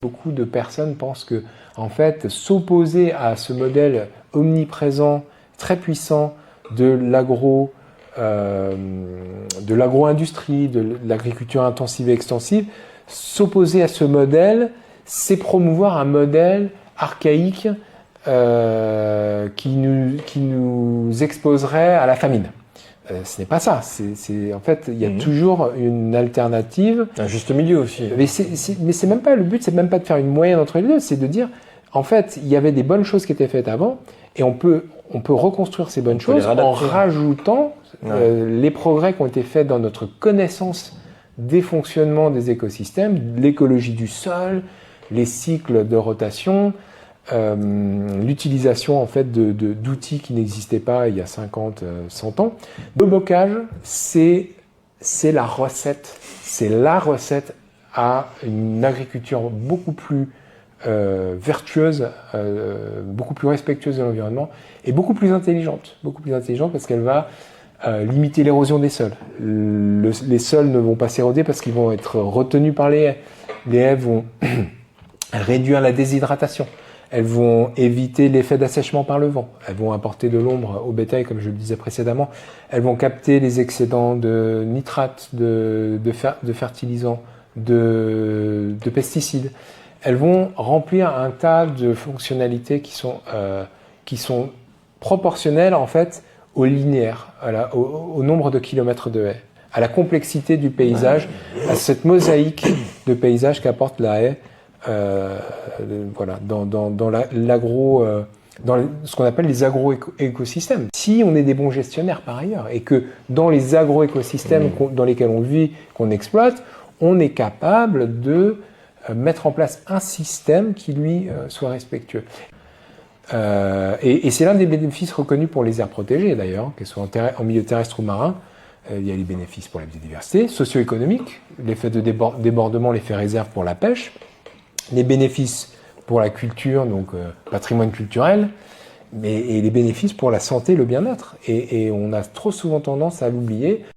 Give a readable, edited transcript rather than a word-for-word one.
Beaucoup de personnes pensent que, en fait, s'opposer à ce modèle omniprésent, très puissant de l'agro-industrie, de l'agriculture intensive et extensive, s'opposer à ce modèle, c'est promouvoir un modèle archaïque qui nous exposerait à la famine. Ce n'est pas ça. En fait, il y a toujours une alternative. Un juste milieu aussi. Mais c'est même pas le but, c'est même pas de faire une moyenne entre les deux, c'est de dire, en fait, il y avait des bonnes choses qui étaient faites avant, et on peut reconstruire ces bonnes choses en rajoutant les progrès qui ont été faits dans notre connaissance des fonctionnements des écosystèmes, l'écologie du sol, les cycles de rotation, l'utilisation en fait d'outils qui n'existaient pas il y a 50, 100 ans. Le bocage, c'est la recette à une agriculture beaucoup plus vertueuse, beaucoup plus respectueuse de l'environnement et beaucoup plus intelligente parce qu'elle va limiter l'érosion des sols. Les sols ne vont pas s'éroder parce qu'ils vont être retenus par les haies. Les haies vont réduire la déshydratation. Elles vont éviter l'effet d'assèchement par le vent. Elles vont apporter de l'ombre au bétail, comme je le disais précédemment. Elles vont capter les excédents de nitrates, de fertilisants, de pesticides. Elles vont remplir un tas de fonctionnalités qui sont proportionnelles en fait au linéaire, au nombre de kilomètres de haies, à la complexité du paysage, à cette mosaïque de paysage qu'apporte la haie. Dans ce qu'on appelle les agro-écosystèmes. Si on est des bons gestionnaires par ailleurs et que dans les agro-écosystèmes dans lesquels on vit, qu'on exploite, on est capable de mettre en place un système qui lui soit respectueux. Et c'est l'un des bénéfices reconnus pour les aires protégées d'ailleurs, qu'elles soient en milieu terrestre ou marin. Il y a les bénéfices pour la biodiversité, socio-économiques, l'effet de débordement, l'effet réserve pour la pêche, les bénéfices pour la culture, donc patrimoine culturel, et les bénéfices pour la santé, le bien-être. Et on a trop souvent tendance à l'oublier.